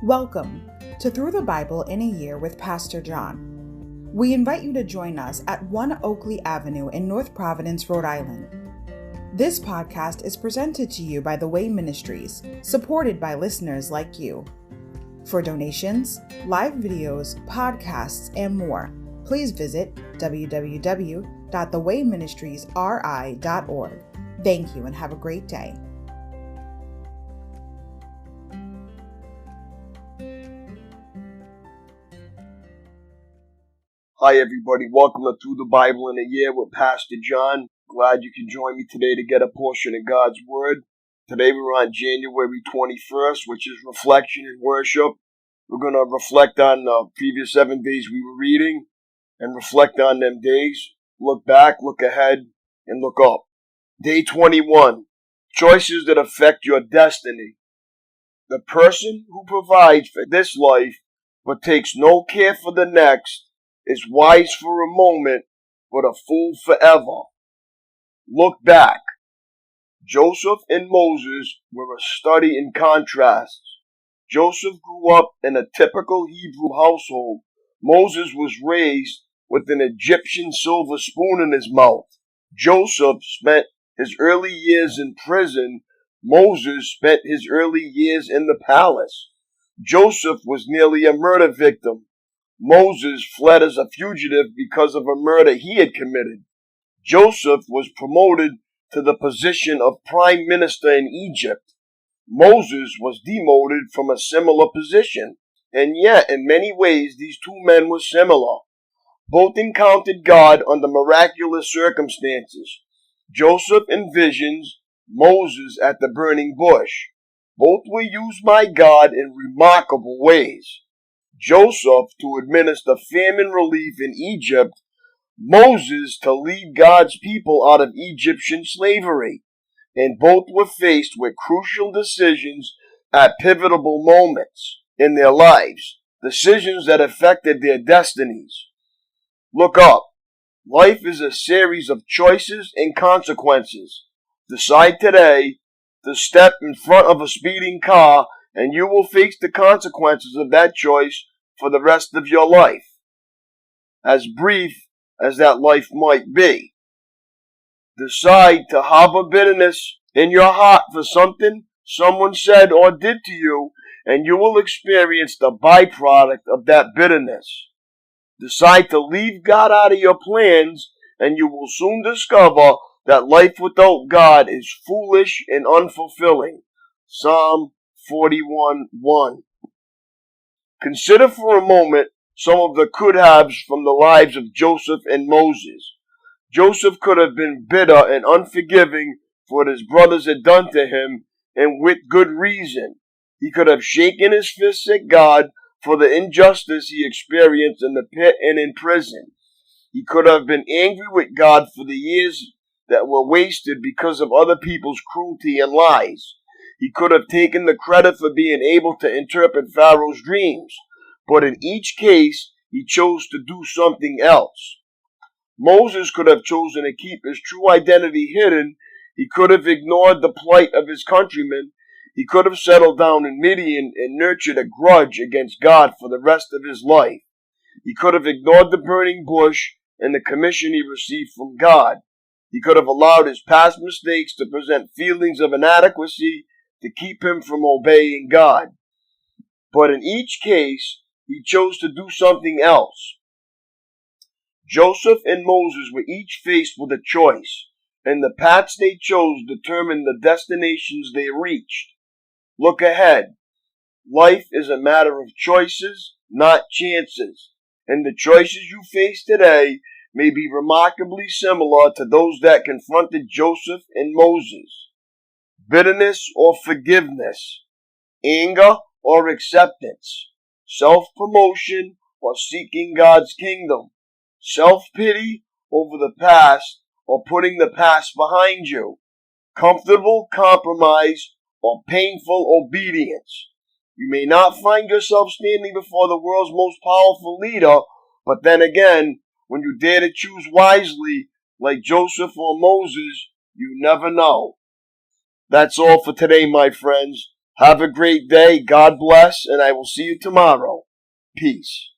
Welcome to Through the Bible in a Year with Pastor John. We invite you to join us at 1 Oakleigh Avenue in North Providence, Rhode Island. This podcast is presented to you by The Way Ministries, supported by listeners like you. For donations, live videos, podcasts, and more, please visit www.thewayministriesri.org. Thank you and have a great day. Hi everybody, welcome to Through the Bible in a Year with Pastor John. Glad you can join me today to get a portion of God's Word. Today we're on January 21st, which is Reflection and Worship. We're going to reflect on the previous 7 days we were reading and reflect on them days. Look back, look ahead, and look up. Day 21, Choices that Affect Your Destiny. The person who provides for this life but takes no care for the next is wise for a moment, but a fool forever. Look back. Joseph and Moses were a study in contrasts. Joseph grew up in a typical Hebrew household. Moses was raised with an Egyptian silver spoon in his mouth. Joseph spent his early years in prison. Moses spent his early years in the palace. Joseph was nearly a murder victim. Moses fled as a fugitive because of a murder he had committed. Joseph was promoted to the position of prime minister in Egypt. Moses was demoted from a similar position. And yet, in many ways, these two men were similar. Both encountered God under miraculous circumstances. Joseph in visions, Moses at the burning bush. Both were used by God in remarkable ways. Joseph to administer famine relief in Egypt, Moses to lead God's people out of Egyptian slavery, and both were faced with crucial decisions at pivotal moments in their lives, decisions that affected their destinies. Look up. Life is a series of choices and consequences. Decide today to step in front of a speeding car, and you will face the consequences of that choice for the rest of your life, as brief as that life might be. Decide to harbor bitterness in your heart for something someone said or did to you, and you will experience the byproduct of that bitterness. Decide to leave God out of your plans, and you will soon discover that life without God is foolish and unfulfilling. Psalm 41:1. Consider for a moment some of the could-haves from the lives of Joseph and Moses. Joseph could have been bitter and unforgiving for what his brothers had done to him, and with good reason. He could have shaken his fists at God for the injustice he experienced in the pit and in prison. He could have been angry with God for the years that were wasted because of other people's cruelty and lies. He could have taken the credit for being able to interpret Pharaoh's dreams, but in each case, he chose to do something else. Moses could have chosen to keep his true identity hidden. He could have ignored the plight of his countrymen. He could have settled down in Midian and nurtured a grudge against God for the rest of his life. He could have ignored the burning bush and the commission he received from God. He could have allowed his past mistakes to present feelings of inadequacy to keep him from obeying God. But in each case, he chose to do something else. Joseph and Moses were each faced with a choice, and the paths they chose determined the destinations they reached. Look ahead. Life is a matter of choices, not chances, and the choices you face today may be remarkably similar to those that confronted Joseph and Moses. Bitterness or forgiveness, anger or acceptance, self-promotion or seeking God's kingdom, self-pity over the past or putting the past behind you, comfortable compromise or painful obedience. You may not find yourself standing before the world's most powerful leader, but then again, when you dare to choose wisely, like Joseph or Moses, you never know. That's all for today, my friends. Have a great day. God bless, and I will see you tomorrow. Peace.